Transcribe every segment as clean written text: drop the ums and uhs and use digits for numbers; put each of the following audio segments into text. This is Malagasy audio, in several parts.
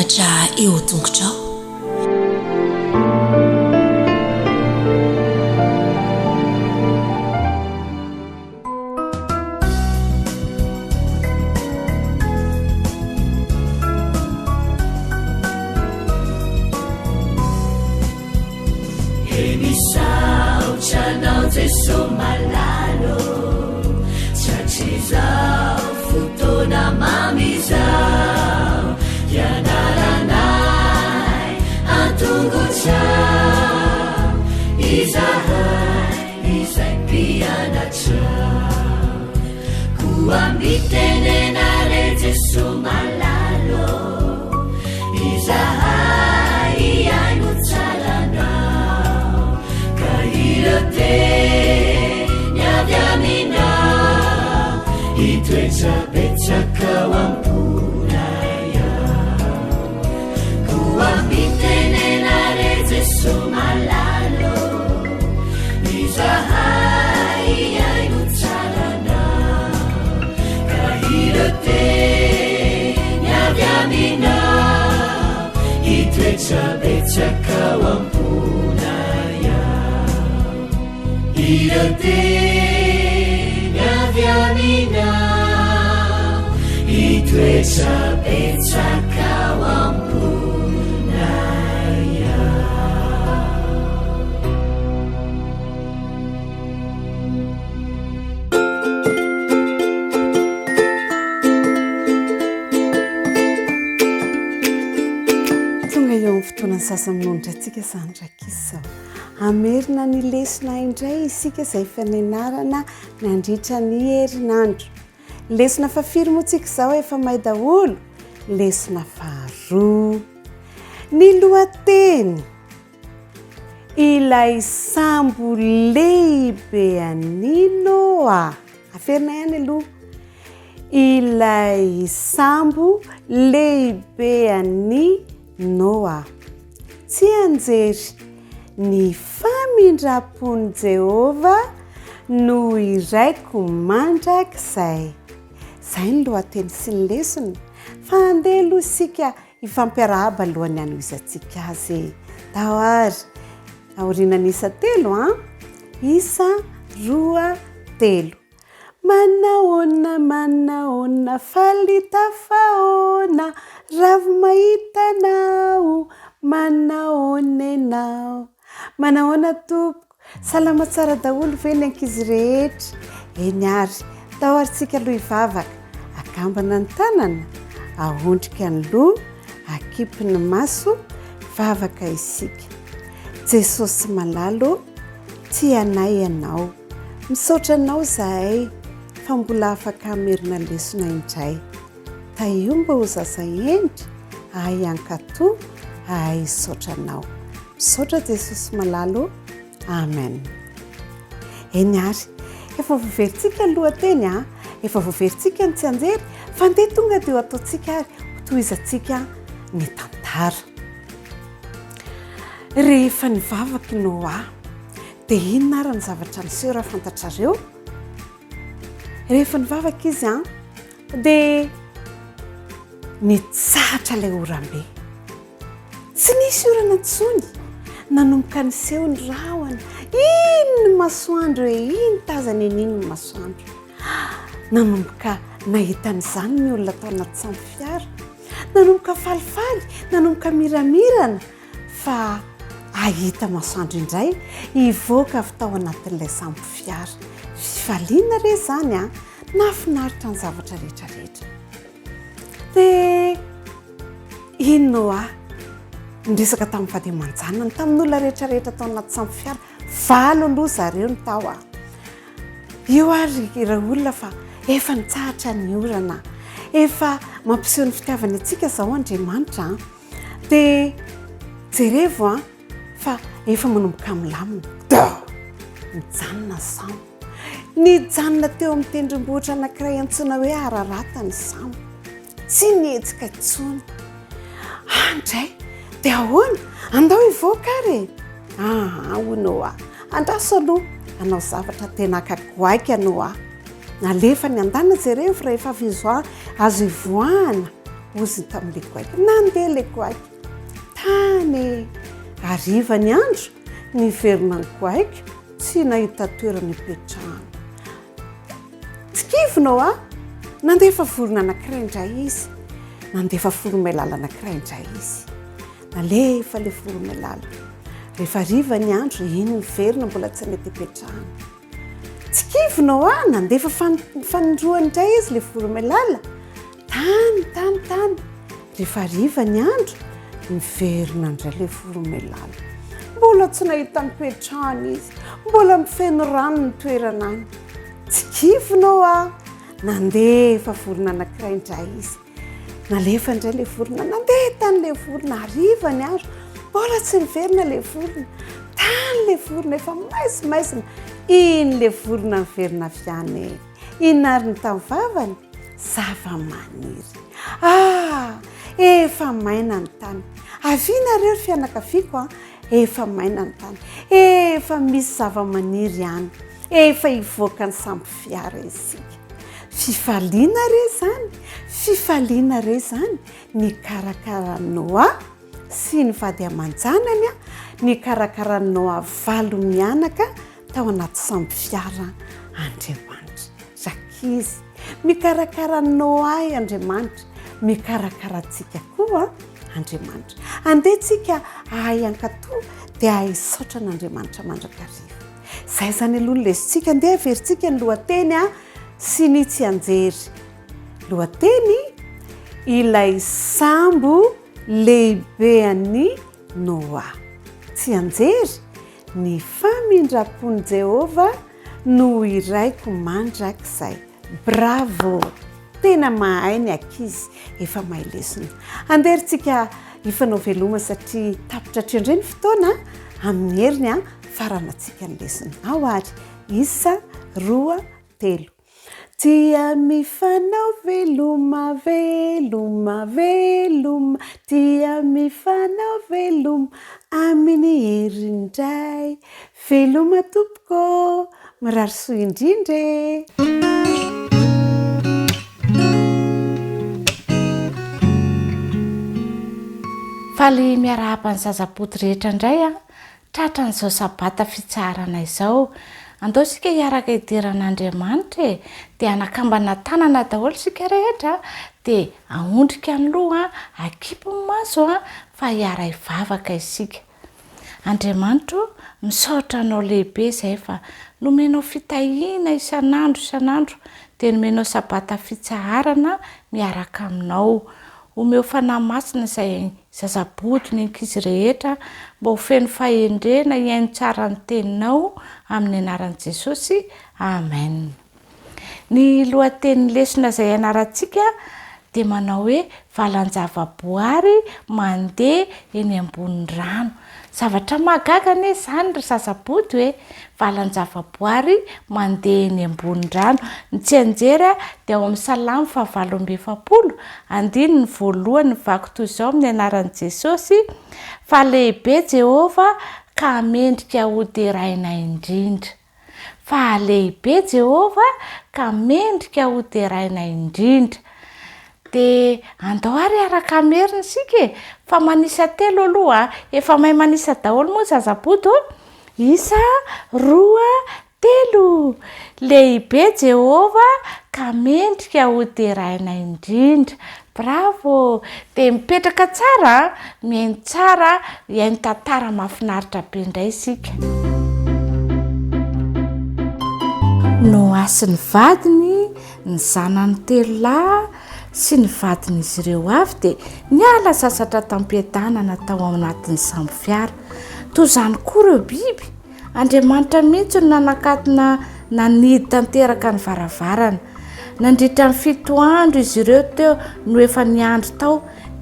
mianatra eo tongotrao. Jesu malalo chachizao futona mamizao yanaranai atunguchao izai pianachao kuambitenenare Jesu malalo izai ainuchalanao kahirote nyadamina itwechapechaka wampunaya kuambitenenare Jesu malalo izahai ainuchalana kahirote nyadamina itwechapechaka wampunaya irote nyadamina itwechapechaka wampunaya. Tonga eo amin'ny fotoana Zaza Minono antsika izany ndraiky izao. Amerina ny lesona indray isika izay fanenarana nandritra ny herinandro. Lesona fahafiry moa tsika izao efa mahay daholo. Lesona faharoa. Ny lohateny ilay sambo lehibe an'i Noa. Aferina ihany aloha. Ilay sambo lehibe an'i Noa. Tsy anjery ny famindrampon'i Jehova no iraiko mandrakizay. Zay ny lohateny sy ny lesona. Fa andeha aloha isika ifampiarahaba alohany anoisantsika azy. Dahoary aoriana isa telo isa roa telo. Manaona falita faona raha mahitanao manaona enao. Manaona tompoko salama tsara daholo ve ny ankizy rehetra. Eny ary tahoaritsika aloha hivavaka. Akambana ny tanana, ahondrika ny loha, akipy ny maso, vavaka isika. Jesosy malalo tianay ianao. Misaotra anao zahay fa mbola afaka amerina lesona indray. Taio mba ho zaza endry, ahay ankatoa, ahay misaotra anao. Misaotra Jesosy malalo. Amen. Eny ary, efa voaverintsika ny lohateny efa voaverintsika ny tsy anjery, fa ndeha tonga dia ataontsika ary hotohizantsika ny tantara. Rehefa nivavaka Noa, dia inona ary ny zavatra niseho raha fantatrareo? Rehefa nivavaka izy dia nitsahatra ilay oram-be. Tsy nisy orana intsony. Nanomboka niseho ny rahona. Ino ny masoandro e? Ino tazany iny ny masoandro? Nanomboka nahita an'izany ny olona tao anaty sambo fiara. Nanomboka falifaly, nanomboka miramirana fa ahita masoandro indray ivoaka avy tao anatin'ilay sambo fiara. Fifaliana re zany nafinaritra ny zavatra rehetrarehetra. Dia iny Noa nidresaka tamin'ny vady aman-janany tamin'olona rehetrarehetra tao anaty sambo fiara. 5 aloha zareo ny tao io ary ireo olona fa efa nitsahatra ny orana, efa mampiseho ny fitiavany antsika zao Andriamanitra. Dia jerevo fa efa manomboka milamina. Mijanona sambo. Nijanona teo amin'ny tendrombohitra anankiray antsoina hoe Ararata ny sambo. Tsy nihetsika intsony. Andray, dia ahoana? Andao hivoaka ary. Ho Noa, andraso aloha, anao zavatra tena akagoaika Noa. Nalefa ny andana jereo fa rehefa azo ivoahana oziny tamin'le goaiky nandeha le goaiky tany ariva ny andro niverina ny goaiky tsy nahita toerana ipetrahana tsikivinao a nandefa vorona anankiray indray izy nandefa voromailala anankiray indray izy nalefa le voromailala rehefa ariva ny andro iny niverina mbola tsy mety ipetrahana tsikivinao a nandefa fanindroany indray izy le voromailala tany rehefa ariva ny andro niverina indray le voromailala mbola tsy nahita nipetrahana izy mbola mifeno rano ny toerana any tsikivinao a nandefa vorona anankiray indray izy nalefa indray le vorona nandeha tany le vorona ariva ny andro mbola tsy niverina le vorona tany le vorona efa maizimaizina iny le vorona niverina aviany inona ary ny tamin'ny vavany zava-maniry efa maina ny tany avianareo fianakaviako a efa maina ny tany efa misy zava-maniry ihany efa hivoaka ny samby fiara isika fifaliana re zany ny karakaranao sy ny vady aman-janany a ny karakaranao valo mianaka tao anaty samby fiara Andriamanitra rakizy mikarakaranao ay Andriamanitra mikarakarantsika koa Andriamanitra andehantsika ahay ankatoa dia ahay saotra n'Andriamanitra mandrakariva zay zany aloha lesitsika andeha averintsika ny lohateny sy ny tsy anjery lohateny ilay sambo lehibean'ny Noa tsy anjery ny famindram-pony Jehova no iraiko mandrakizay bravo tena mahay ny ankizy efa mahay lesona anderitsika ifanao veloma satria tapitra hatrendray ny fotoana amin'ny heriny faranatsika ny lesona ao ary 1 2 3 tia mifanao veloma tia mifanao veloma amin'ny herindray veloma tompoko mirary soa indrindre faly miarahapany Zaza Bodo rehetra indray tratra n'izao sabata fitsarana izao andao sika hiaraka idiran'Andriamanitra dia anakambana tanana daholo sika rehetra dia aondrika ny loha akipy ny maso fa hiara ivavaka isika Andriamanitra misaotra anao lehibe izay fa nomenao fitahiana isan'andro dia nomenao sabata fitsarana miaraka aminao omeo fanahy masina izay Zaza Bodo ny ankizy rehetra mba ho feno fahendrena iaino tsara ny teninao amin'ny anaran'i Jesosy amen. Ny lohateny lesona izay anarantsika dia manao hoe valan-javaboary mandeha eny ambony rano zavatra mahagaga anie izany ry Zaza Bodo hoe valan-javaboary mandeha eny ambony rano ny tsy anjery dia ao amin'ny Salamo 7:20 andininy voalohany vaky toy izao amin'ny anaran'i Jesosy fa lehibe Jehova ka mendrika hoderaina indrindra fa lehibe Jehova ka mendrika hoderaina indrindra dia andao ary araka merina sika fa manisa telo aloha efa mahay manisa daholo moa Zaza Bodo 1 2 3 lehibe Jehova ka mendrika hoderaina indrindra bravo dia mipetraka tsara mihaino tsara iaino tantara mahafinaritra be indray sika Noa sy ny vadiny ny zanany 3 lahy sy ny vadin'izy ireo avy dia niala sasatra tampiadanana tao anatin'ny samby fiara toy izany koa ireo biby Andriamanitra mihitsy no nanakatina nanidy tanteraka ny varavarana nandritra ny 7 andro izy ireo teo no efa niandro tao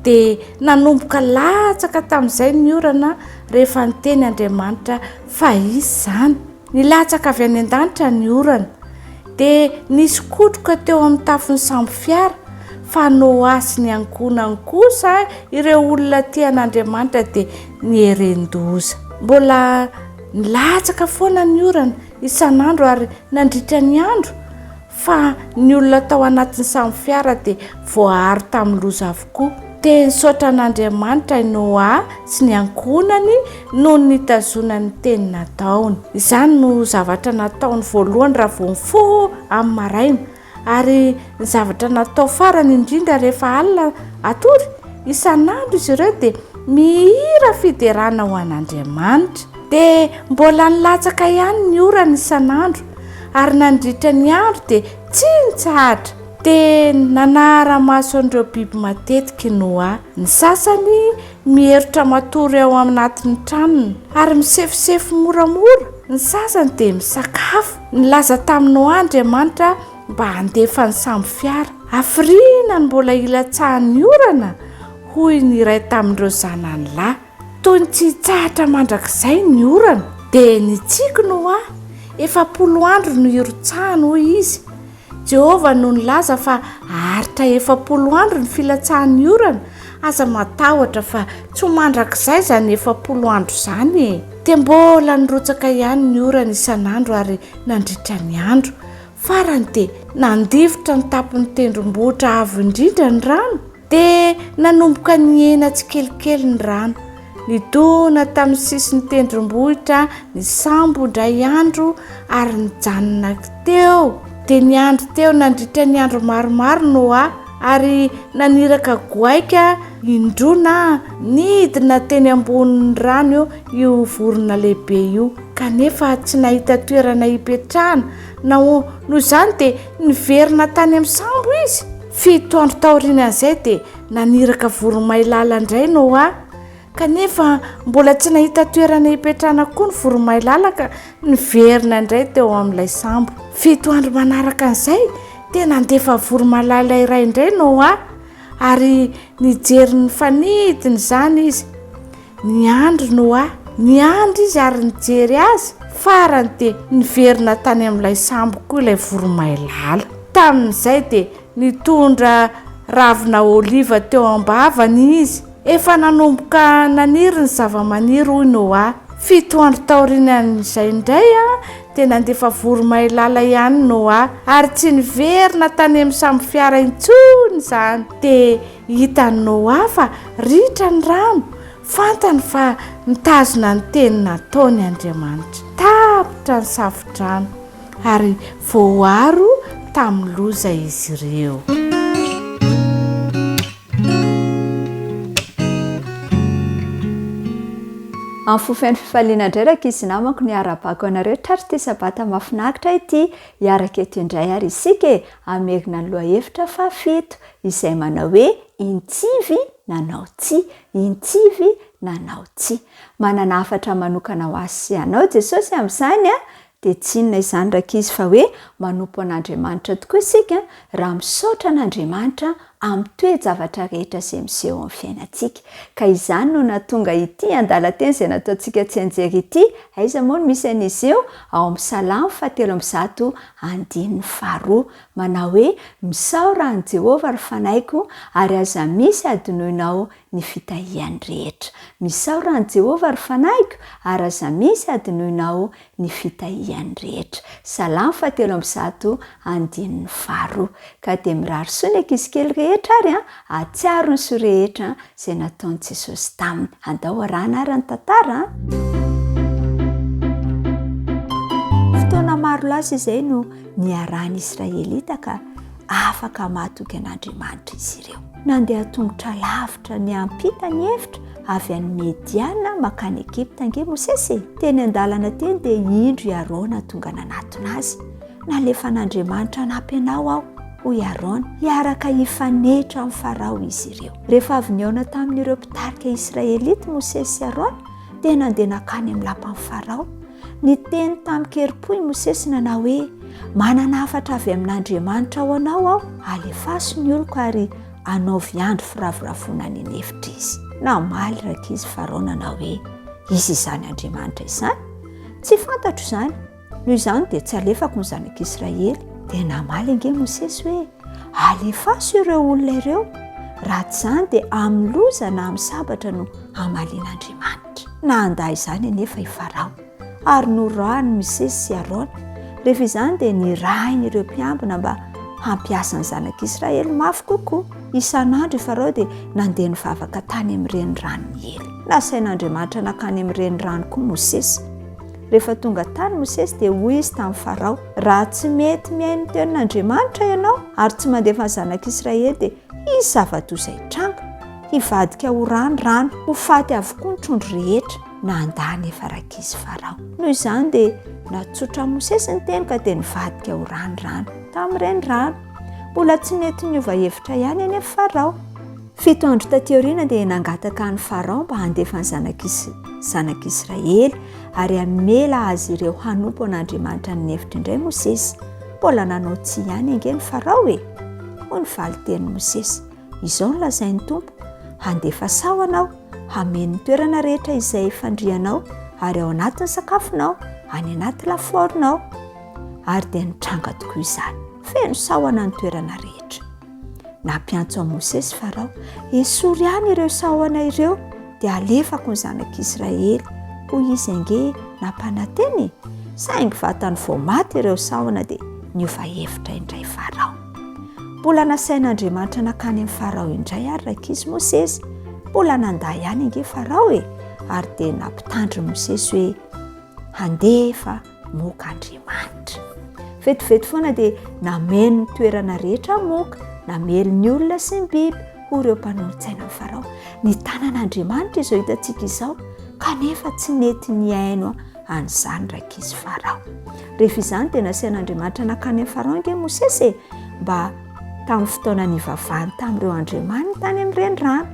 dia nanomboka latsaka tamin'izay ny orana rehefa niteny Andriamanitra fa izy izany nilatsaka avy any an-danitra ny orana dia nisy kotroka teo amin'ny tafon'ny samby fiara fa Noa sy ny ankonany kosa ireo olona tian'Andriamanitra dia nierendoza mbola nilatsaka foana ny orana isan'andro ary nandritra ny andro fa ny olona tao anatin'ny samy fiara dia voaharo tamin'ny loza avokoa. Dia nisaotra an'Andriamanitra Noa sy ny ankonany noho ny nitazonany teny nataony. Izany no zavatra nataony voalohany raha vao mifoha amin'ny maraina, ary ny zavatra natao farany indrindra rehefa alina atory isan'andro izy ireo dia mihira fiderana ho an'Andriamanitra. Dia mbola nilatsaka ihany ny orana isan'andro, ary nandritra ny andro dia tsy nitsahatra. Dia nanara-maso an'ireo biby matetika Noa. Ny sasany miherotra matory ao anatin'ny tranony ary misefosefo moramora, ny sasany dia misakafo. Nilaza tamin'ny Noa Andriamanitra mba handefa ny samby fiara, hafiriana ny mbola ilatsahan'ny orana hoy ny iray tamin'ireo zanany lahy. Toy ny tsy hitsahatra mandrakizay ny orana dia nitsiky Noa 400 andro no irotsahany hoy izy. Jehovah no nilaza fa haritra 400 andro ny filatsahan'ny orana. Aza matahotra fa tsy mandrakizay izany 400 andro izany. Dia mbola nirotsaka ihany ny orana isan'andro ary nandritra ny andro. Farany dia nandifotra ny tapon'ny tendrombohitra avo indrindra ny rano, dia nanomboka niena tsikelikely ny rano. Nidona tamin'ny sisin'ny tendrombohitra ny sambo indray andro ary nijanona teo. Dia ny andro teo nandritra ny andro maromaro Noa, ary naniraka goaika indrona nidina teny ambonin'ny rano io vorona lehibe io, kanefa tsy nahita toerana hipetrahana. Noho izany dia niverina tany amin'ny sambo izy. 7 andro taorian'izay dia naniraka voromailala indray Noa, kanefa mbola tsy nahita toerana hipetrahana koa ny voromailala ka niverina indray teo amin'ilay sambo. 7 andro manaraka an'izay dia nandefa voromailala iray indray Noa, ary nijery ny fanidiny izany izy. Niandry Noa, niandry izy ary nijery azy. Farany dia niverina tany amin'ilay sambo koa ilay voromailala. Tamin'izay dia nitondra ravina oliva teo ambavany izy. Efa nanomboka naniry ny zava-maniry hoy Noa. 7 andro taorian'izay indray dia nandefa voromailala ihany Noa, ary tsy niverina tany amin'ny samby fiara intsony izany. Dia hitany Noa fa ritra ny rano, fantany fa nitazona ny teny nataony Andriamanitra. Tapitra ny safodrano ary voaharo tamin'ny loza izy ireo. Amin'ny fofen'ny fifaliana indray raha izy namako ny arabako anareo tratra ty sabata mahafinaritra ity hiaraka eto indray ary isika amerina ny lohahevitra fa 7 izay manao hoe intsivy nanao tsia, intsivy nanao tsia. Manana hafatra manokana ho azy sy anao Jesosy amin'izany dia tsy inona izany rakizy fa hoe manompo an'Andriamanitra tokoa isika raha misaotra an'Andriamanitra amin'ny toe-javatra rehetra izay miseho amin'ny fiainantsika. Ka izany no nahatonga ity andalan-teny izay nataontsika tsy anjery ity, aiza moa no misy an'izy io ao amin'ny Salamo 73:2 manao hoe misaora an' Jehovah ry fanaiko ary aza misy adinoinao ny fitahihany rehetra. Misaora an' Jehovah ry fanaiko ary aza misy adinoinao ny fitahihany rehetra. Salamo 73:2. Ka dia mirary soa ny ankizy kely rehetra ary atsiaro ny soa rehetra izay nataon'i Jesosy taminy. Andao arahana ary ny tantara. Fotoana maro lasa izay no niarahan'ny Israelita ka afaka mahatoky an'Andriamanitra izy ireo. Nandeha tongotra lavitra ny ampita ny hevitra avy any Mediana makany Egypta ange Mosesy. Teny an-dalana teny dia indro Arona tonga nanatona azy. Nalefa an'Andriamanitra nampianao aho hoy Arona, hiaraka hifanetra amin'ny Farao izy ireo. Rehefa avy niaona tamin'ireo mpitarika Israelita Mosesy sy Arona dia nandeha nakany amin'ny lapan'ny Farao. Niteny tamin'ny keri-po i Mosesy nanao hoe manana hafatra avy amin'Andriamanitra ho anao aho, alefaso ny oloko ary anaovy andro firavorafona ny hevitra izy. Namaly rakizy Farao nanao hoe izy izany Andriamanitra izany? Tsy fantatro izany. Noho izany dia tsy alefako ny zanak'Israely. Dia namaly ange Mosesy hoe alefaso ireo olona ireo, raha tsy izany dia amin'ny loza na amin'ny sabatra no amalian'Andriamanitra. Na andahy izany anefa i Farao, ary norahany Mosesy sy Arona Rehefa izany dia nirahin'ireo mpiambina mba hampiasa ny zanak'Israely mafy kokoa. Isan'andro i Farao dia nandeha nivavaka tany amin'ny renirano ny ely. Nasain'Andriamanitra nakany amin'ny renirano koa Mosesy. Rehefa tonga tany Mosesy dia hoy izy tamin'ny Farao, raha tsy mety mihaino ny tenin'Andriamanitra ianao ary tsy mandefa ny zanak'Israely dia izy zava-doza izay tranga, hivadika ho rano, ho faty avokoa ny trondro rehetra na andany efa rakizy Farao. Noho izany dia natsotra Mosesy ny teny ka dia nivadika ho rano tamin'ny renirano. Mbola tsy mety niova hevitra ihany any Farao. 7 andro taty aoriana dia nangataka ny Farao mba handefa ny zanak'Israely ary hamela azy ireo hanompo an'Andriamanitra ny hevitra indray Mosesy. Mbola nanao tsy ihany ange ny Farao e. Hoy ny valiteny Mosesy, izao no lazain'ny Tompo, handefa sao anao, hameno ny toerana rehetra izay fandrianao ary ao anatin'ny sakafonao, any anaty lafaorinao. Ary dia nitranga tokoa izany, feno sahoana ny toerana rehetra. Nampiantso a Mosesy Farao, esory ihany ireo sahoana ireo dia alefako ny zanak'Israely. Hoy izy ange nampananteny, saingy vatany vao maty ireo sahoana dia niova hevitra indray Farao. Mbola nasain'Andriamanitra nakany amin'ny Farao indray ary rakizy Mosesy. Mbola nanda ihany ange Farao e, ary dia nampitandry Mosesy hoe handefa moka Andriamanitra. Vetivety foana dia nameno ny toerana rehetra moka, namelo ny olona sy ny biby ho ireo mpanolontsaina amin'ny Farao. Ny tanan'Andriamanitra izao hitantsika izao, kanefa tsy mety niaino an'izany rakizy Farao. Rehefa izany dia nasain'Andriamanitra nakany amin'ny Farao ange Mosesy mba tamin'ny fotoana nivavahany tamin'ireo andriamany tany amin'ny renirano.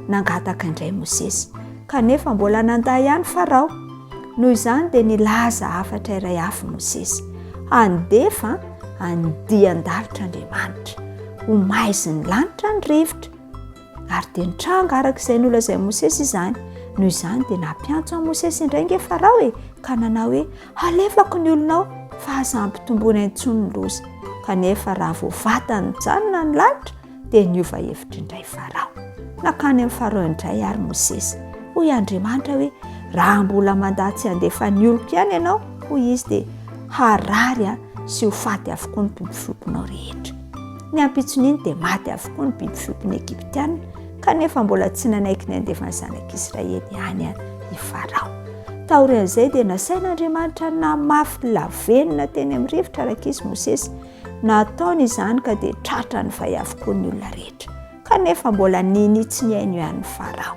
Nangataka indray Mosesy, kanefa mbola nanda ihany Farao. Noho izany dia nilaza hafatra iray hafa Mosesy, handefa andian-dalitra Andriamanitra, ho maizy ny lanitra ny rivotra. Ary dia nitranga arak'izay nolazainy Mosesy izany. Noho izany dia nampiantso a Mosesy indray nge Farao e, ka nanao hoe alefako ny olonao fa aza hampitomboana intsony ny loza. Kanefa raha vao vatany mijanona ny lanitra dia niova hevitra indray Farao. Nakany amin'ny Farao indray ary Mosesy, hoy Andriamanitra hoe raha mbola mandatsy handefa ny oloko ihany ianao, hoy izy dia harary sy ho faty avokoa ny biby fiomponao rehetra. Ny ampitson'iny dia maty avokoa ny biby fiompon'ny Egyptiana, kanefa mbola tsy nanaiky ny handefa ny zanak'Israely ihany i Farao. Taorian'izay dia nasain'Andriamanitra namafy lavenona teny amin'ny rivotra rakizy Mosesy. Nataony izany ka dia tratra ny vay avokoa ny olona rehetra, kanefa mbola ninitsy ny aino ihany Farao.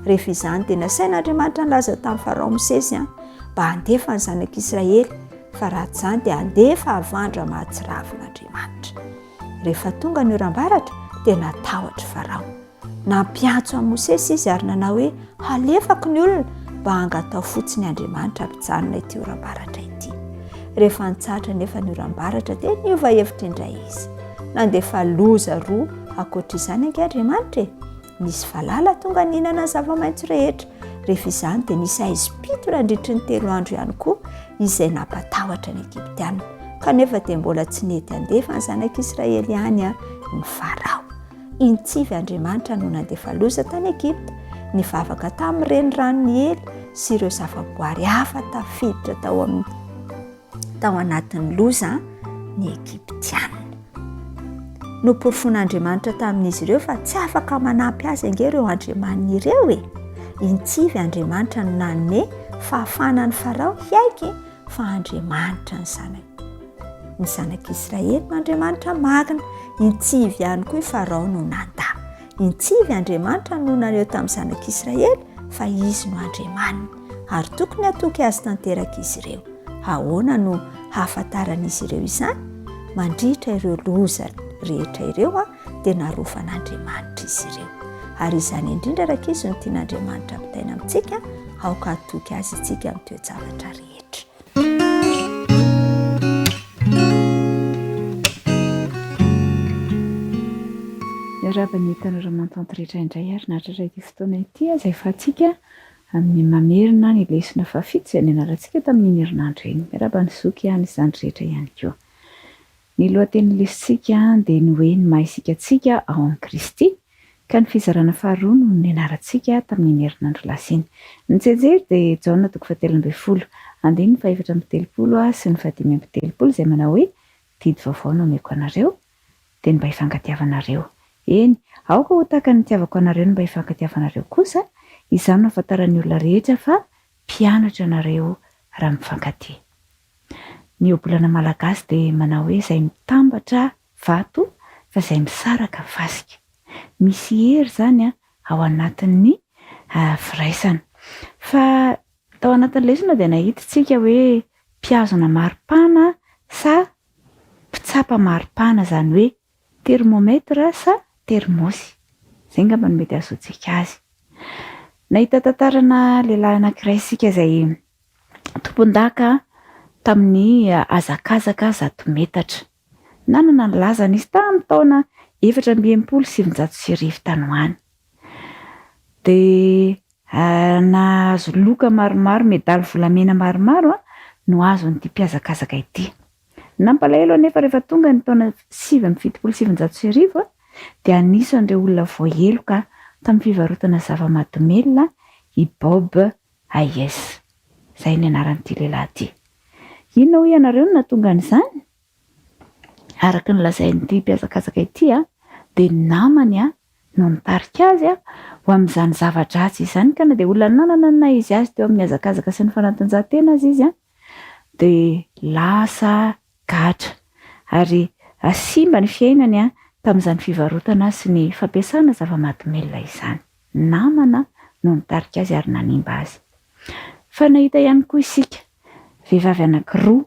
Rehefa izany dia nasain'Andriamanitra nilaza tamin'ny Farao Mosesy mba handefa ny zanak'Israely, fa raha tsy izany dia handefa havandra mahatsiravon'Andriamanitra. Rehefa tonga ny oram-baratra dia natahotra Farao. Nampiantso a Mosesy izy ary nanao hoe halefako ny olona mba hangatao fotsiny Andriamanitra ampijanona ity oram-baratra ity. Rehefa nitsatra nefa ny oram-baratra dia niova hevitra indray izy. Nandefa loza roa ankoatr'izany ange Andriamanitra e. Nisy valala tonga nihinana ny zava-maitso rehetra. Rehefa izany dia nisy aizy pito nandritry ny 3 andro ihany koa izay nampatahotra ny Egyptiana, kanefa dia mbola tsy nety handefa ny zanak'Israely ihany ny Farao. Intsivy Andriamanitra no nandefa loza tany Egypta, nivavaka tamin'ny renirano ny ely sy ireo zavaboary hafa tafiditra tao anatin'ny loza ny Egyptiana. Nomporofon'Andriamanitra tamin'izy ireo fa tsy afaka manampy azy ange ireo andriamanina ireo e. Intsivy Andriamanitra no nanome fahafanan'ny Farao hiaiky fa Andriamanitra ny zanak'Israely no Andriamanitra magina. Intsivy ihany koa i Farao no nanda. Intsivy Andriamanitra no naneho tamin'ny zanak'Israely fa izy no Andriamanina ary tokony hatoky azy tanteraka izy ireo. Ahoana no hahafantaran'izy ireo izany? Mandritra ireo loza rehetra ireo dia narofan'Andriamanitra izy ireo. Ary izany indrindra rakizy no tian'Andriamanitra ampitaina amintsika, aoka hatoky azy itsika amin'ny toe-javatra rehetra. Miarabany tanora Mantoanto rehetra indray ary natratra ity fotoana ity izay fahatsika amin'ny mamerina ny Lesona Faha-7 izay nianarantsika tamin'ny herinandro iny. Miarabany zoky ihany izany rehetra ihany koa. Ny lohatenin'ny lesontsika dia ny hoe ny maha isika antsika ao amin'i Kristy, Ka ny fizarana faharoa no nianarantsika tamin'ny herinandro lasiny. Ny jejery dia jaona 7:20, andiny 4:telopolo sy ny 5:telopolo izay manao hoe didy vaovao no omeko anareo dia ny mba hifankatiavanareo. Eny, aoka ho tahaka ny tiavako anareo ny mba hifankatiavanareo kosa, izany no ahafantaran'ny olona rehetra fa mpianatra anareo raha mifankatia. Ny obolana malagasy dia manao hoe izay mitambatra vato fa izay misaraka fasika. Misy hery izany ao anatin'ny firaisana. Fa tao anatin'ny lesona dia nahitantsika hoe mpiazona maripana sa mpitsapa maripana, izany hoe termometra sa termosy. Izay ngamba no mety azotsika azy. Nahita tantarana lehilahy anankiray isika izay tompon-daka tamin'ny hazakazaka zato metatra. Nanana ny lazana izy tamin'ny taona 480 tany ho any. Dia nahazo loka maromaro, medaly volamena maromaro no azon'ity mpiazakazaka ity. Nampalahelo anefa rehefa tonga ny taona 770 dia anisan'ireo olona voaheloka tamin'ny fivarotana zava-mahadomelina i Bob AS. Izay ny anaran'ity lehilahy ity. Inona ho ianareo no nahatonga an'izany? Araka ny lazain'ity mpiazakazaka ity dia namany no nitarika azy ho amin'izany zava-dratsy izany, ka na dia olona nanana na izy azy teo amin'ny hazakazaka sy ny fanatanjahantena azy izy dia lasa gatra ary simba ny fiainany tamin'izany fivarotana sy ny fampiasana zava-mahadomelina izany. Namana no nitarika azy ary nanimba azy. Fa nahita ihany koa isika vehivavy anankiroa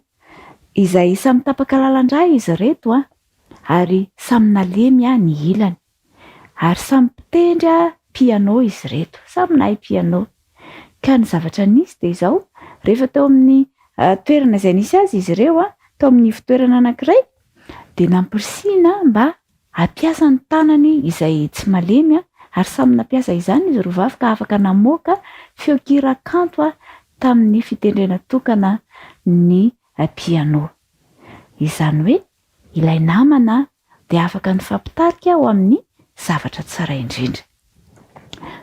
izay samy tapaka lalandray izy reto ary samy nalemy ny ilany ary samy mpitendry piano izy reto, samy nahay piano. Ka ny zavatra nisy dia izao, rehefa teo amin'ny toerana izay nisy azy izy ireo tao amin'ny fitoerana anankiray dia nampirisiana mba hampiasa ny tanany izay tsy malemy ary samy nampiasa izany izy roa vavy ka afaka namoaka feonkira kanto tamin'ny fitendrena tokana ny piano. Izany hoe ilay namana dia afaka nifampitarika ao amin'ny zavatra tsara indrindra.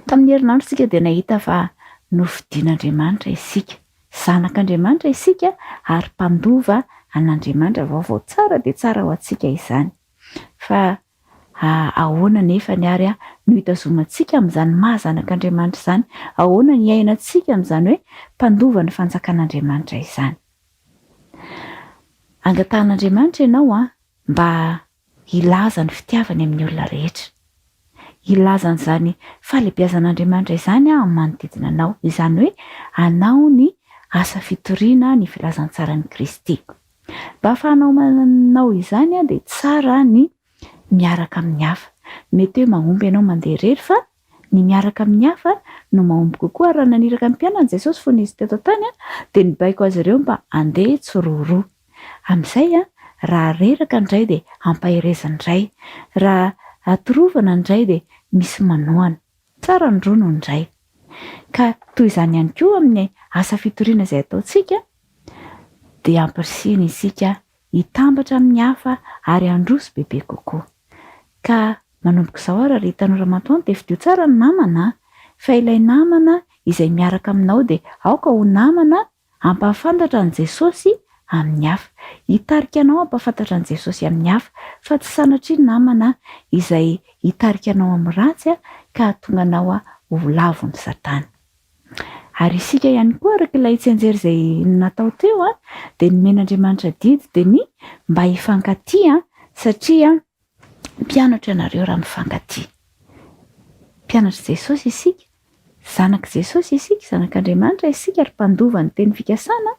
Tamin'ny herinandro isika dia nahita fa nofidian'Andriamanitra isika, zanak'Andriamanitra isika ary mpandova an'Andriamanitra, vaovao tsara dia tsara ho antsika izany. Fa ahoana nefa ny ary no hitazomantsika amin'izany mahazanak'Andriamanitra izany? Ahoana ny iainantsika amin'izany hoe mpandova ny fanjakan'Andriamanitra izany? Angatan'Andriamanitra ianao mba hilaza ny fitiavany amin'ny olona rehetra. Hilaza n'izany fahalebiazan'Andriamanitra izany amin'ny manodidina anao. Izany hoe anao ny asa fitoriana ny filazantsara ny Kristy. Mba ahafahanao manao izany dia tsara ny miaraka amin'ny hafa. Mety hoe mahomby ianao mandeha irery fa ny miaraka amin'ny hafa no mahomby kokoa. Raha naniraka ny mpianany Jesosy fony izy teto tany dia nibaiko azy ireo mba andeha tsiroroa. Amin'izay raha reraka indray dia ampahirezana indray, raha atorovana indray dia misy manohana, tsara ny rono indray. Ka toy izany ihany koa amin'ny asa fitoriana izay ataontsika dia ampirisiana isika hitambatra amin'ny hafa ary handroso bebe kokoa. Ka manomboka izao raha ry tanora Mantoanto dia fidio tsara ny namana, fa ilay namana izay miaraka aminao dia aoka ho namana ampahafantatra an' Jesosy amin'ny hafa. Hitarika anao ampahafantatra an' Jesosy amin'ny hafa, fa tsy sanatria namana izay hitarika anao amin'ny ratsy ka hahatonga anao ho lavo ny Satana. Ary isika ihany koa araka ilay tsenjery izay natao teo dia nomen'Andriamanitra didy dia ny mba hifankatia, satria mpianatra ianareo raha mifankatia. Mpianatra Jesosy isika, zanak' Jesosy isika, zanak'Andriamanitra isika ary mpandova ny teny fikasana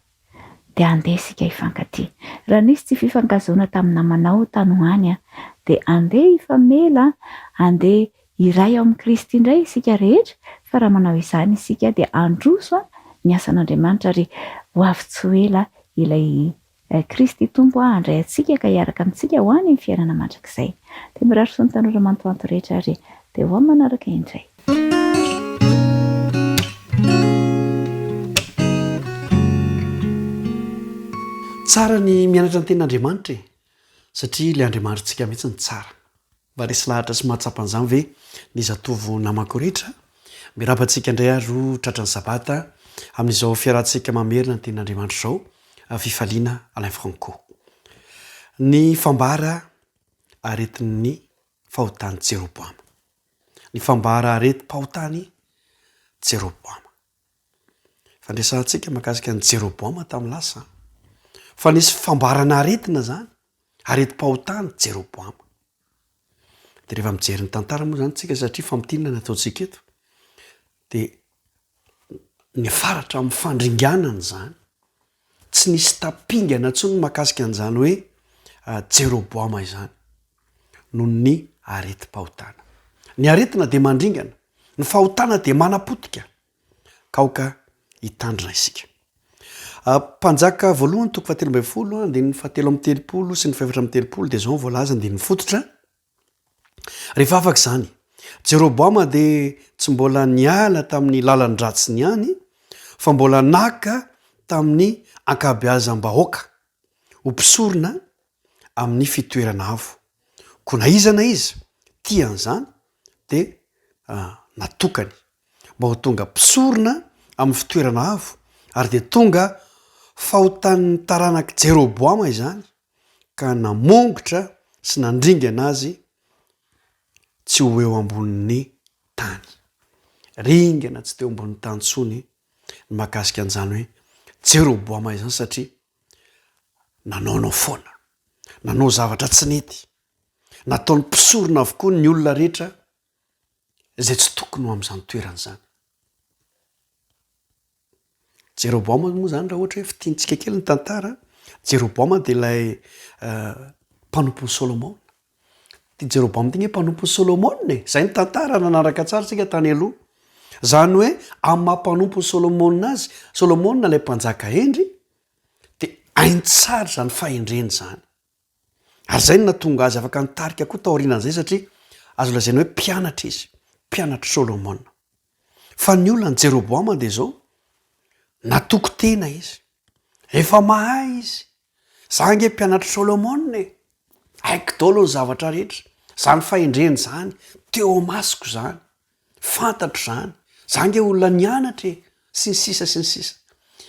dia andeha isika hifankatia. Raha nisy tsy fifankazaona tamin'ny namanao tany ho any dia andeha hifamela, andeha iray ao amin'ny Kristy indray isika rehetra. Fa raha manao izany isika dia androso ny asan'Andriamanitra ary ho avy tsy ho ela ilay Kristy tompo handray antsika ka hiaraka amintsika ho any amin'ny fiainana mandrakizay. Dia mirary sy ny tanora Mantoanto rehetra ary dia ho amin'ny manaraka indray. Tsara ny mianatra ny ten'Andriamanitra satria ilay Andriamanitra tsika mihitsy ny tsara. mba resy lahatra sy mahatsapan'izany ve ny zatovo namako rehetra mirapantsika indray aro tratrany sabata amin'izao fiarahantsika mamerina ny ten'andriamanitra izao fifaliana Alain Franco ny fambara aretin'ny fahotany Jeroboama ny fambara areti-pahotany Jeroboama fandraisantsika mahakasika ny Jeroboama tamin'ny lasa fa nisy fambarana aretina zany areti-pahotany Jeroboama de rehefa mijery ny tantara moa zany tsika satria Famintinana nataontsika eto de ny faratra amin'ny fandringanana zany tsy nisy tapingana tsony mahakasika an'izany hoe Jeroboama izany noho ny areti-pahotana ny aretina de mandringana ny fahotana de manapotika kaoka hitandrina isika mpanjaka voalohany toko 17 andininy 7 sy ny 8 de zao voalaza andininy fototra rehefa afaka izany Jeroboama de tsy mbola niala tamin'ny lalan-dratsy ny any fa mbola naka tamin'ny ankabeazam-bahoaka hompisorona amin'ny fitoerana avo ko na izana izy tian'izany de natokany mba ho tonga mpisorona amin'ny fitoerana avo ary de tonga fahotan'ny taranaka Jeroboama izany ka namongotra sy nandringana azy tsy ho eo ambonin'ny tany ringana tsy teo ambonin'ny tany tsony ny mahakasika an'izany hoe Jeroboama izany satria nanaonao foana nanao zavatra tsy nety nataony mpisorona avokoa ny olona rehetra izay tsy tokony ho amin'izany toerana izany Jeroboama moa zany raha ohatra hoe fitiantsika kely ny tantara Jeroboama de ilay mpanompon'ny Solomona ty Jeroboama ty hoe mpanompon'ny Solomona zay ny tantara nanaraka tsara tsika tany aloha zany hoe amin'ny mampanompon'ny Solomona azy Solomona ilay mpanjaka hendry de ainy tsara zany fahendreny zany ary zay no natonga azy afaka nitarika koa taorianan'izay satria azo lazaina hoe mpianatra izy mpianatra Solomona fa ny olona ny Jeroboama de zao natoko tena izy efa mahay izy zange mpianatra Solomona haiko daholo ny zavatra rehetra zany fahendreny zany teo masiko zany fantatro zany zange olona nianatra sy ny sisa sy ny sisa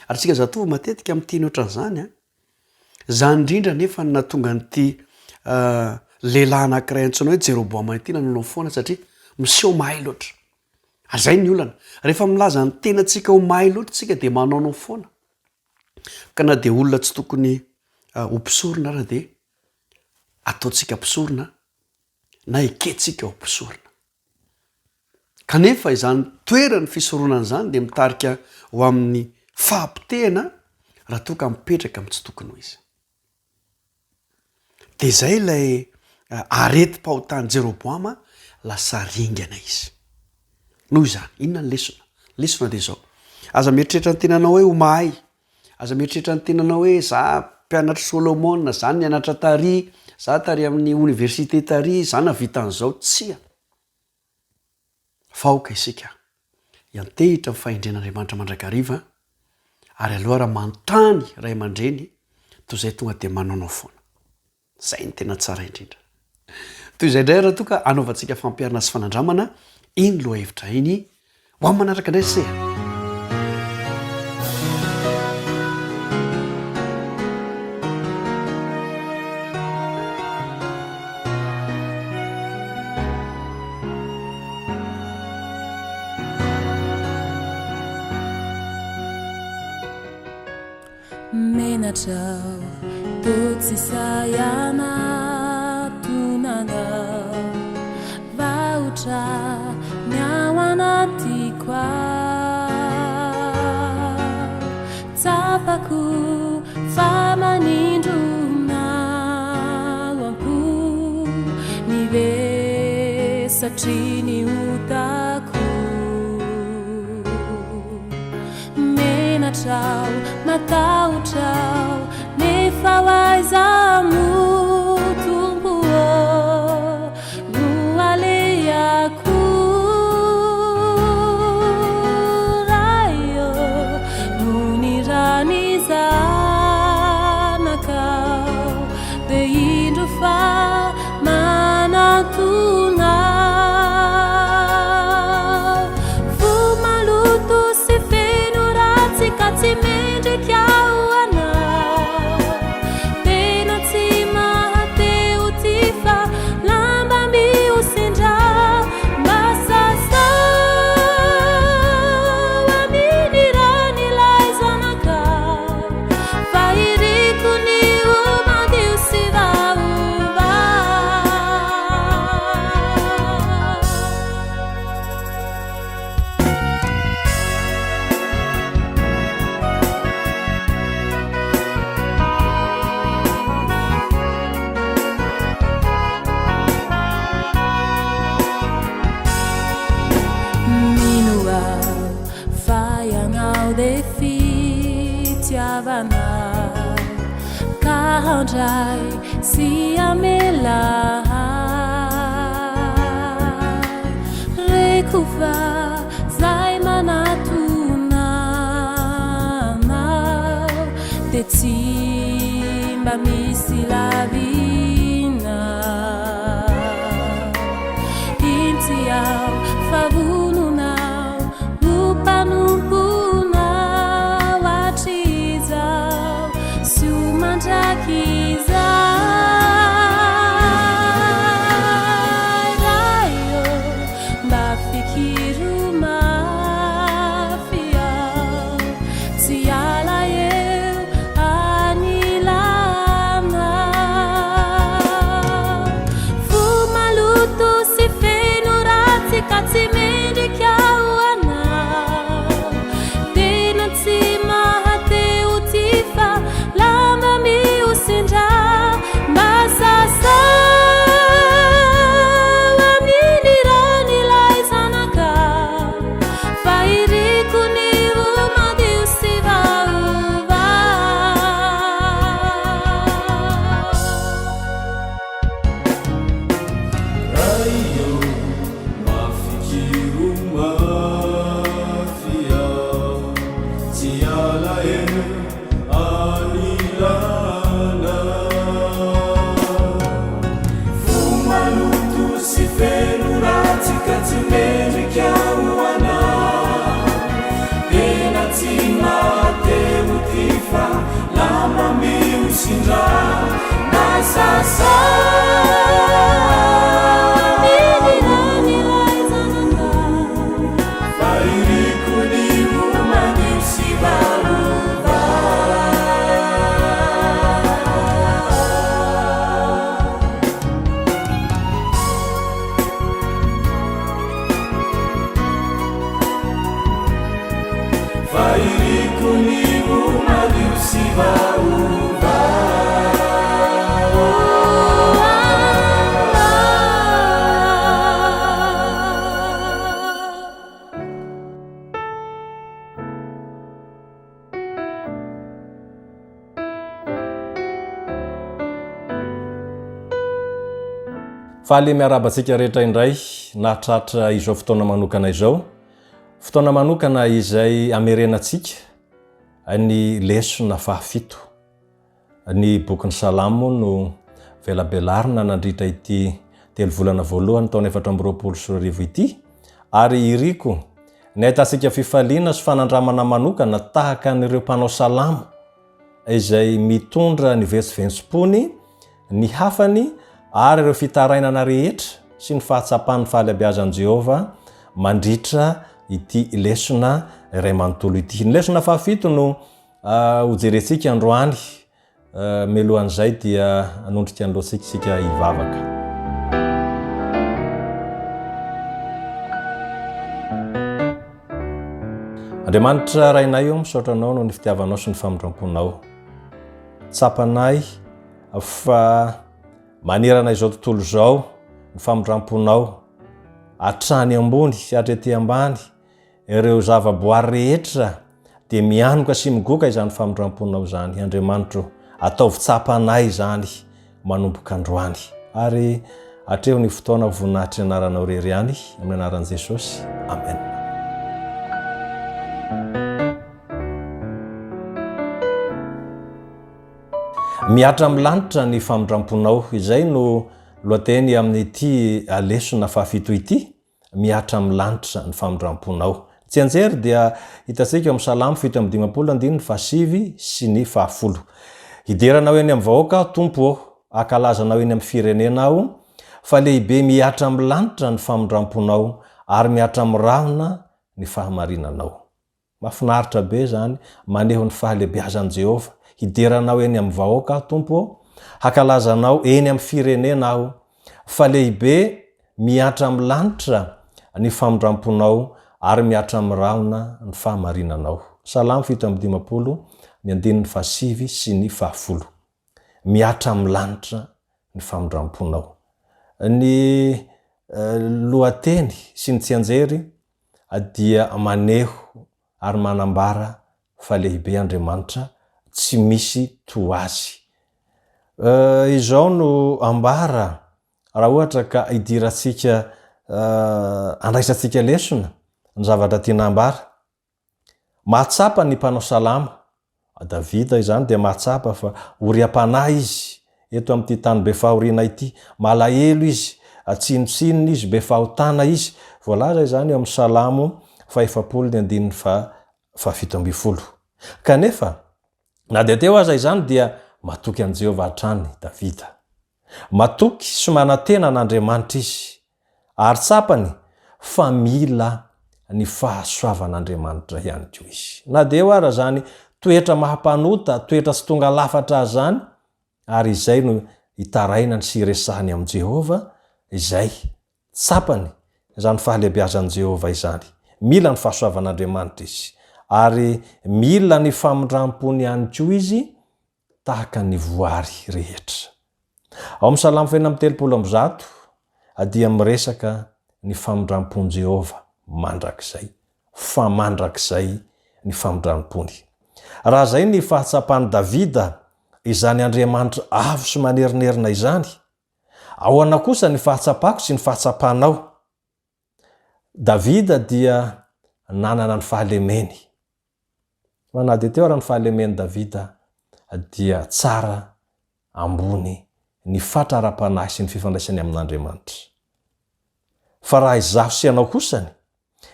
ary tsika zatovo matetika amin'teny ohatran'izany zany indrindra nefa natonga n'ity lehilahy anankiray antsoina hoe Jeroboama ity nanao foana satria miseho mahay loatra ary zay ny olana rehefa milaza ny tenantsika ho mahay loatra tsika de manaonao foana ka na de olona tsy tokony ho mpisorona raha de ataontsika mpisorona na eketsika ho mpisorona kanefa izany toerany fisoronana zany de mitarika ho amin'ny fahampitehana raha toka mipetraka amin'ny tsy tokony ho izy de zay ilay areti-pahotany Jeroboama lasa ringana izy noho izany inona ny lesona de zao aza mieritreritra ny tenanao hoe ho mahay aza mieritreritra ny tenanao hoe za mpianatra Solomona zany nianatra tary za tary amin'ny université tary za navita an'izao tsia faoka isika iantehitra amin'ny fahendren'Andriamanitra mandrakariva ary aloha raha mantany ray aman-dreny toy izay tonga de manaonao foana zay ny tena tsara indrindra toy izay indray raha toka anaovantsika fampiarana sy fanandramana iny loha hevitra iny ho amin'ny manaraka indray seha Menatrao totsy sayana tunanao vautra miao anaty tsapako fa manindronao ampo ny vesatry ny otako menatrao matahotrao nefa hoaiza mo tompo no aleako raio no ny rany zanakao de indro fa manatoro zahandray sy amelay rekofa zay manatonanao de tsy mba misy lavina intsy ao favononao upanomponao atrizao sy omandrakizay rayo mba fikiru mafiao tsy ala eo anilana fomaloto sy feno ratsy ka tsy mendrikao anao tena tsy mahateo ty fa lama miosindra masasa aminy ranilay zanakao fa iriko ny omadio sy vaova raio mafikiro mafiao tsy ala eo anilana fomaloto sy feno ratsy ka tsy mendrikao anao tena tsy mahateo ty fa lama miosindra nasasa aminy ranilay zanakao fa iriko ny omadio sy vaova fa iriko ny omadio sy vaova faly miarabantsika rehetra indray nahatratra izao fotoana manokana izao fotoana manokana izay amerenantsika ny Lesona Faha-7 ny bokin'ny Salamo no velabelarina nandritra ity 3 volana voalohany taona 2024 ity ary iriko nahitantsika fifaliana sy fanandramana manokana tahaka n'ireo mpanao salamo izay mitondra ny vetsiventsipony ny hafany ary ireo fitarainana rehetra sy ny fahatsapan'ny fahalebiazan'i Jehova mandritra ity lesona iray manontolo ity. Ny lesona Faha-7 no hojerentsika androany melohan'izay dia anondrika an'loantsika isika hivavaka. Andriamanitra rainay eo misaotra anao no ny fitiavanao sy ny famondramponao. Tsapanay fa manerana izao tontolo izao ny famondramponao atrany ambony sy hatrety ambany ireo zavaboary rehetra dia mianoka sy migoka izany famondramponao zany. Andriamanitra ataovy tsapanay zany manomboka androany ary atreo ny fotoana voninahitry ny anaranao rery ihany amin'ny anaran'i Jesosy. Amen. Miatra amin'ny lanitra ny famondramponao, izay no lohateny amin'ity Lesona Faha-7 ity, miatra amin'ny lanitra ny famondramponao. Tsy anjery dia hitantsika amin'ny Salamo 7:5 sy ny 10. Hideranao eny amin'ny vahoaka tompo, akalazanao eny amin'ny firenenao, fa lehibe miatra amin'ny lanitra ny famondramponao ary miatra amin'ny rahona ny fahamarinanao. Mahafinaritra be zany maneho ny fahalebiazan'i Jehova. Hideranao eny amin'ny vahoaka tompo, hakalazanao eny amin'ny firenenao, fa lehibe miatra amin'ny lanitra ny famondramponao ary miatra amin'ny rahona ny fahamarinanao. Salamo 7:5, ny 5 sy ny 10. Miatra amin'ny lanitra ny famondramponao. Ny lohateny sy ny tsianjery dia maneho ary manambara fa lehibe Andriamanitra tsy misy to azy. izao no ambara raha ohatra ka idiratsika andraisantsika lesona ny zavatra tiana ambara. Mahatsapa ny mpanao salama. Davida izany dia mahatsapa fa oriam-panahy izy eto amin'ity tany be fahoriana ity. Malahelo izy, atsinotsinona izy, be fahotana izy. Voalaza izany eo amin'ny Salamo 7:17. Kanefa na dia teo aza izany dia matoky an' Jehovah hatrany Davida. Matoky sy manantena an'Andriamanitra izy. Ary tsapany fa mila ny fahasoavan'Andriamanitra ihany koa izy. Na dia eo ara zany toetra mahampanota, toetra sy tonga lafatra zany, ary izay no hitarainany sy resahany amin'i Jehovah, izay tsapany izany fahalebiazan'i Jehovah izany. Mila ny fahasoavan'Andriamanitra izy, ary mila ny famindrampony ihany koa izy tahaka ny voary rehetra. Ao amin'ny Salamo 1:30 dia miresaka ny famindrampon'i Jehovah mandrakizay, fa mandrakizay ny famindrampony. Raha zay ny fahatsapan'i Davida, izany Andriamanitra avo sy manerinerina izany, ahoana kosa ny fahatsapako sy ny fahatsapanao? Davida dia nanana ny fahalemeny. Na dia teo raha ny fahalemeny Davida dia tsara ambony ny fatrara-panahy sy ny fifandraisany amin'Andriamanitra. Fa raha izaho sy anao kosany,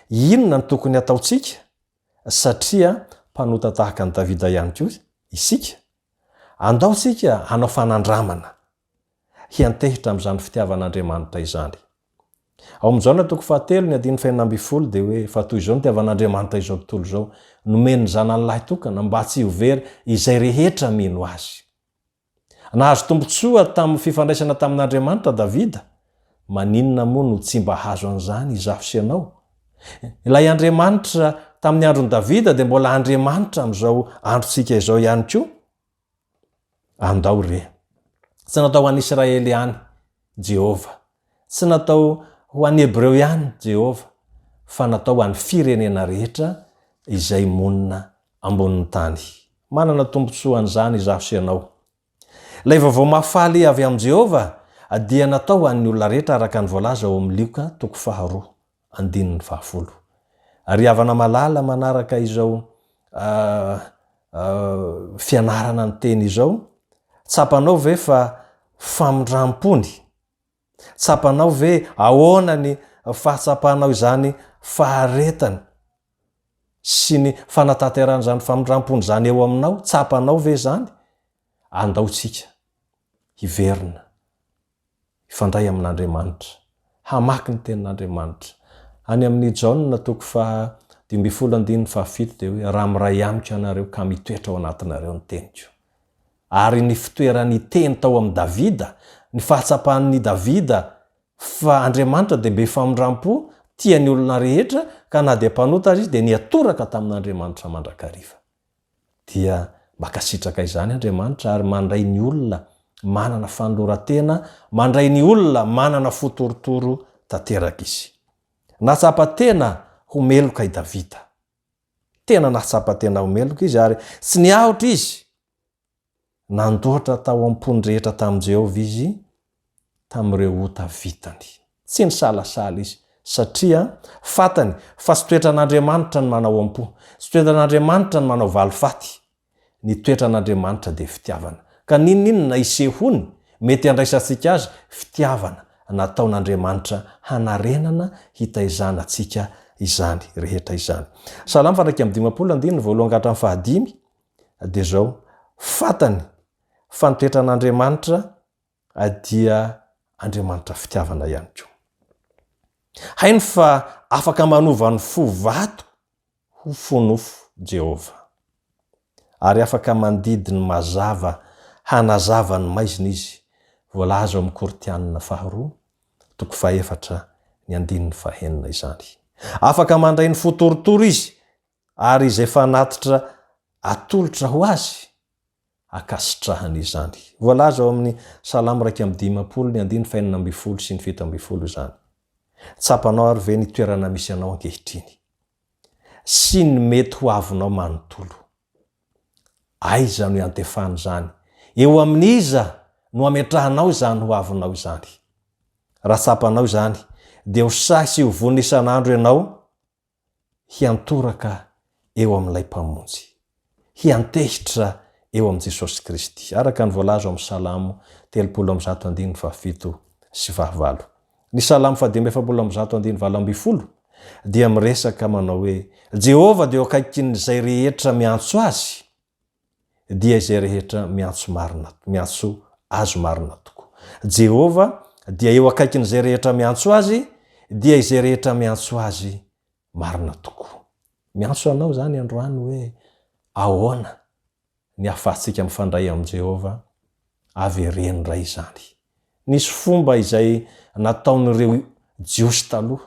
inona ny tokony ataontsika? Satria mpanota tahaka ny Davida ihany koa isika. Andaontsika hanao fanandramana, hiantehitra amin'izany fitiavan'Andriamanitra izany. Ao amin'izao na toko 7:20 dia hoe fa toy izao ny tiavan'Andriamanitra izao tontolo izao, nomeny ny zanany lahy tokana mba tsy hovery izay rehetra mino azy. Nahazo tombotsoa tamin'ny fifandraisana tamin'Andriamanitra Davida, maninona moa no tsy mba hazo an'izany izaho sy anao? Ilay Andriamanitra tamin'ny andron'i Davida dia mbola Andriamanitra amin'izao androntsika izao ihany koa. Andao re. Tsy natao ho an'ny Israely ihany Jehovah, tsy natao ho an'ny Hebreo ihany Jehovah, fa natao ho an'ny firenena rehetra izay monina ambonin'ny tany. Manana tombotsoa an'izany izaho sy anao. Ilay vaovao mafaly avy amin'i Jehovah dia natao ho an'ny olona rehetra araka ny voalaza ao amin'ny Lioka 2:10. Ary havana malala manaraka izao fianarana ny teny izao. Tsapanao ve fa famindrampony? Tsapanao ve ahoana ny fahatsapanao izany faharetany sy ny fanatanterana izany famindrampony izany eo aminao? Tsapanao ve zany? Andaotsika hiverina, hifandray amin'Andriamanitra, hamaky ny tenin'Andriamanitra. Any amin'ny Jaona toko 5:17 dia hoe raha miray amiko ianareo ka mitoetra ao anatinareo ny teniko. Ary ny fitoerany teny tao amin'ny Davida, ny fahatsapan'ny Davida fa Andriamanitra dia be famindrampo, tiany olona rehetra, ka na dia mpanota izy dia niatoraka tamin'Andriamanitra mandrakariva. Dia makasitraka izany Andriamanitra ary mandray ny olona manana fanoloran-tena, mandray ny olona manana fotorotoro tanteraka izy. Natsapa tena homeloka i Davida. Tena natsapa tena homeloka izy ary tsy niaotra izy. Nandoatra tao am-pony rehetra tamin'i Jehovah izy tamin'ireo ota vitany. Tsy ny salasala izy satria fatany fa sy toetran'Andriamanitra ny manao am-po, sy toetran'Andriamanitra ny manao valifaty. Ny toetran'Andriamanitra dia fitiavana. Ka ninona isehony mety handraisantsika azy? Fitiavana nataon'Andriamanitra hanarenana hitaizana antsika izany rehetra izany. Salamo 1:5 dia zao: fatany fa ny toetran'Andriamanitra dia Andriamanitra fitiavana ihany koa. Hainy fa afaka manova ny fo vato ho fonofo Jehovah, ary afaka mandidiny mazava hanazava ny maizina izy. Voalaza ao amin'ny Kortianina 2:4 izany. Afaka mandray ny fotorotoro izy, ary izay fanatitra atolotra ho azy akasitrahany izany. Voalaza ao amin'ny Salamo 2:5 sy ny 7 izany. Tsapanao ary ve ny toerana misy anao ankehitriny? Sy ny mety ho avonao manontolo. Aiza no iantefany zany? Eo amin'iza no ametrahanao zany ho avinao zany. Raha tsapanao zany dia ho sasy ho vony isan'andro ianao hiantoraka eo amin'ilay mpamonjy, hiantehitra eo amin'i Jesosy Kristy. Araka ny voalaza amin'ny Salamo 3:7-7. Ny Salamo 1:7-20 dia miresaka manao hoe Jehova dia akaikin'izay rehetra miantso azy, dia izay rehetra miantso azo marina tokoa. Jehova dia eo akaikin'izay rehetra miantso azy, dia izay rehetra miantso azy marina tokoa. Miantso anao zany androany hoe ahoana ny ahafahantsika mifandray amin'ny Jehova, avy reny ray zany. Nisy fomba izay nataon'ireo jiosy taloha,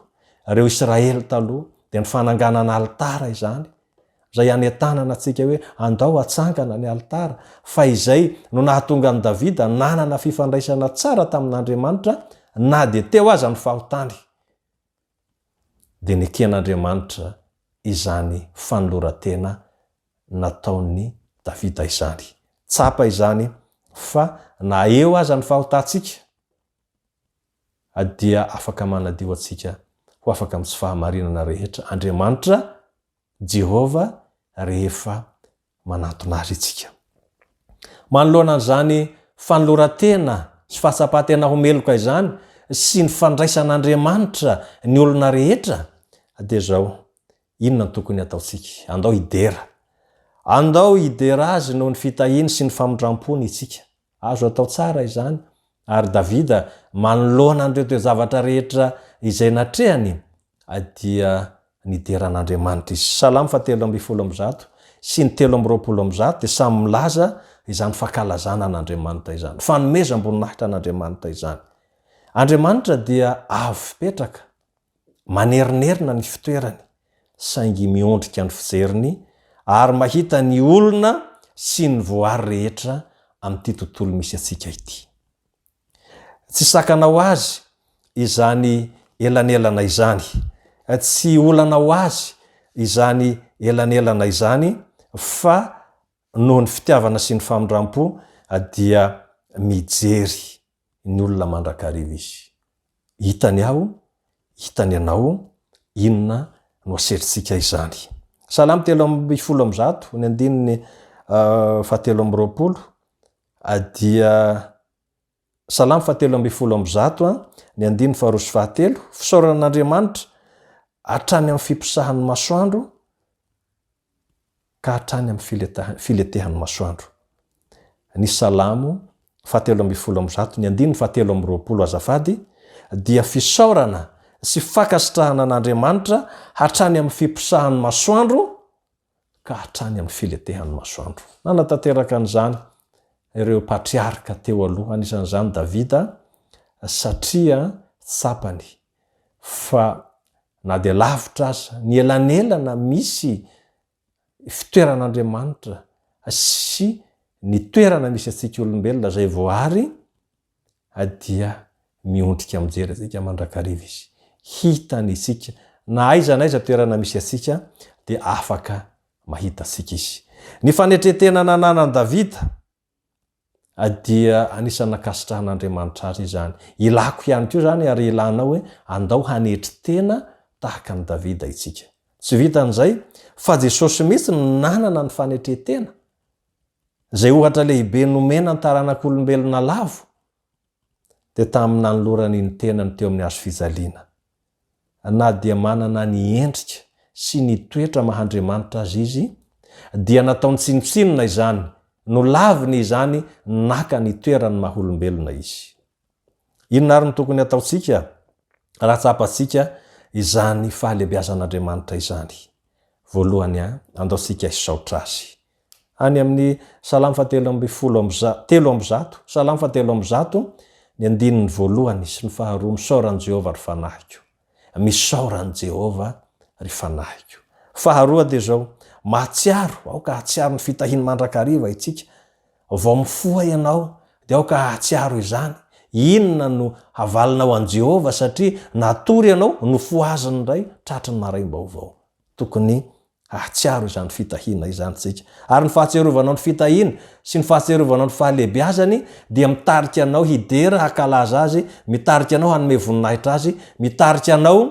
ireo Israely taloha, dia ny fananganana altara izany, izay anetanana antsika hoe andao atsangana ny altara, fa izay no nahatonga an Davida nanana fifandraisana tsara tamin'Andriamanitra, na dia teo aza ny fahotany. Dia neken'Andriamanitra izany fanolorantena nataony Davida izany. Tsapa izany fa na eo aza ny fahotantsika dia afaka manadio atsika ho afaka amin'ny tsy fahamarinana rehetra Andriamanitra Jehova rehefa manantona azy itsika. Manoloana an'izany fanolorantena sy fahatsapatena homeloka izany sy ny fandraisan'Andriamanitra ny olona rehetra dia zao, inona ny tokony ataotsika? Andao idera. Andao idera azy noho ny fitahiny sy ny famondram-pony itsika. Azo atao tsara izany, ary Davida manoloana an'ireo toe-javatra rehetra izay natrehany dia nideran'Andriamanitra izy. Salamo 3:7 sy ny 3:20 dia samy milaza izany fankalazana an'Andriamanitra izany, fanomezam-boninahitra an'Andriamanitra izany. Andriamanitra dia avo fipetraka, manerinerina ny fitoerany, saingy miondrika ny fijeriny, ary mahita ny olona sy ny voary rehetra amin'ity tontolo misy atsika ity. Tsy sakanao azy izany elanelana izany, tsy olana ho azy izany elanelana izany, fa noho ny fitiavana sy ny famondram-po dia mijery ny olona mandrakariva izy. Hitany aho, hitany ianao, inona no aseritsika izany. Salamo 3:10 ny andininy 7:20 dia Salamo 3:10 ny andininy 2:7, fisaoran'Andriamanitra hatrany amin'ny fipisahan'ny masoandro ka hatrany amin'ny filetehan'ny masoandro. Ny Salamo 3:10 ny andininy 7:20 azafady dia fisaorana sy fakasitrahana an'Andriamanitra hatrany amin'ny fipisahan'ny masoandro ka hatrany amin'ny filetehan'ny masoandro. Nanatanteraka an'izany ireo patriarka teo aloha, anisan'izany Davida, satria tsapany fa na dia lavitra aza ny elanelana misy fitoeran'Andriamanitra sy ny toerana misy atsika olombelona zay voary, dia miondrika mijery atsika mandrakariva izy. Hitany isika na aiza na aiza toerana misy atsika dia afaka mahita atsika izy. Ny fanetretena nananan'i Davida dia anisany nakasitrahan'Andriamanitra azy izany. Ilako ihany koa zany, ary ilanao hoe andao hanetry tena tahaka ny Davida itsika. Tsy vitan'izay fa Jesosy mihitsy nanana ny fanetretena zay ohatra lehibe nomena ny taranak'olombelona lavo, dia tamin'ny nanolorany ny tenany teo amin'ny hazo fijaliana. Na dia manana ny endrika sy ny toetra mahandriamanitra azy izy, dia nataony tsinotsinona izany, no laviny izany naka ny toerany maholombelona izy. Inona ary ny tokony ataotsika raha tsapatsika izany fahalebiazan'Andriamanitra izany? Voalohany andaotsika hisaotra azy. Any amin'ny Salamo 3:10, Salamo 3:10 ny andininy voalohany sy ny faharoa, misaoran'i Jehova ry fanahiko. Misaoran'i Jehova ry fanahiko. Faharoa dia zao, mahatsiaro, aoka hatsiaro ny fitahiny mandrakariva itsika. Vao mifoha ianao dia aoka hatsiaro izany. Inona no havalinao an Jehova satria natory ianao no foaziny indray tratry ny maraim-baovao. Tokony atsiaro izany fitahina izany tsika. Ary ny fahatserovanao ny fitahina sy ny fahatserovanao ny fahalebiazany dia mitarika anao hidera hakalaza azy, mitarika anao hanome voninahitra azy, mitarika anao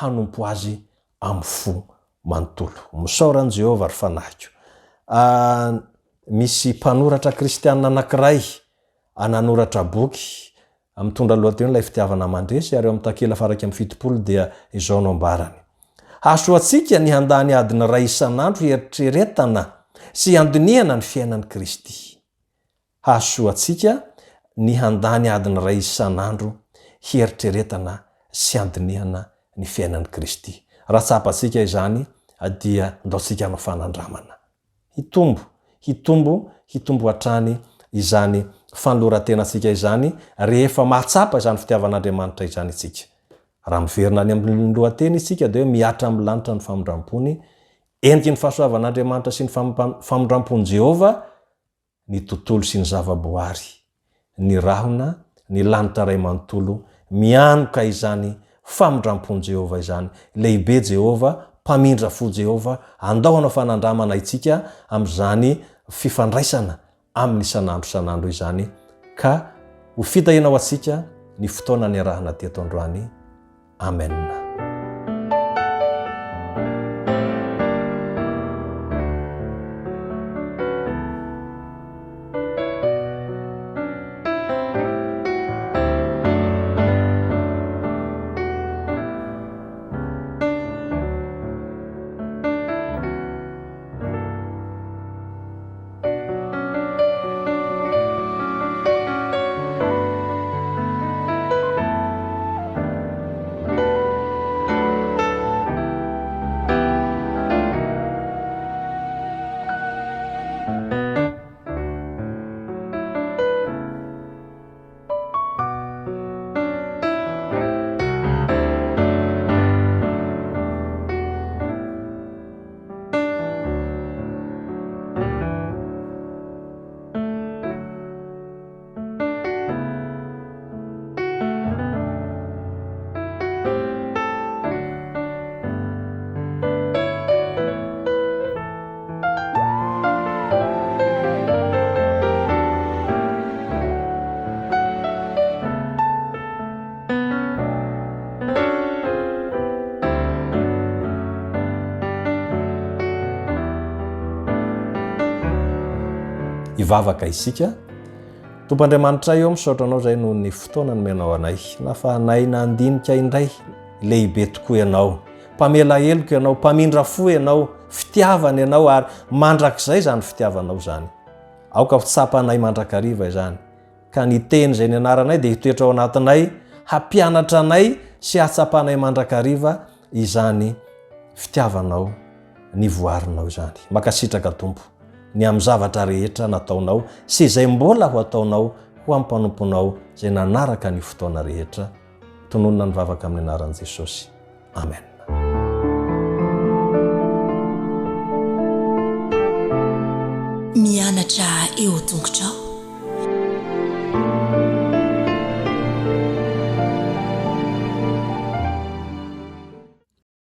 hanompo azy amin'ny fo manontolo. Misaoran Jehova ary fanahiko. Misy mpanoratra kristianina anankiray ananoratra boky mitondra lohateny ilay fitiavana mandresy ary amin'ny takela faraka amin'ny 70 dia izao no ambarany. Hasoantsika ny handany adiny ray isan'andro hieritreretana sy handinihana ny fiainan'i Kristy. Hasoantsika ny handany adiny ray isan'andro hieritreretana sy handinihana ny fiainan'i Kristy. Raha tsapantsika izany dia ndaontsika hanao fanandramana. Hitombo hatrany izany fanoloran-tenantsika izany rehefa mahatsapa izany fitiavan'Andriamanitra izany isika. Raha miverina any amin'ny lohateny isika dia hoe miatra amin'ny lanitra ny famondrampony, entiky ny fahasoavan'Andriamanitra sy ny famondrampony Jehova, ny tontolo sy ny zavaboary, ny rahona, ny lanitra ray manontolo, mianoka izany famondrampony Jehova izany. Lehibe Jehova, mpamindra fo Jehova, andao hanao fanandramana itsika amin'izany fifandraisana amin'ny isan'andro izany, ka ho fitahina ao atsika ny fotoana ny arahana teto androany. Amen. Ivavaka isika. Tompoandriamanitra eo misaotra anao zay noho ny fotoana nomenao anay. Nafahanay nandinika indray lehibe tokoa ianao. Mpamela heloko ianao, mpamindra fo ianao, fitiavana ianao ary mandrakizay zany fitiavanao zany. Aoka fitsapanay mandrakariva izany. Ka ny teny izay ny anaranay dia hitoetra ao anatinay, hampianatra anay sy hatsapanay mandrakariva izany fitiavanao, ny voarinao izany. Makasitraka Tompo ny amin'ny zavatra rehetra nataonao sy izay mbola ho ataonao ho amin'ny mpanomponao izay nanaraka ny fotoana rehetra. Tononona ny vavaka amin'ny anaran'i Jesosy. Amen. Mianatra eo tongotrao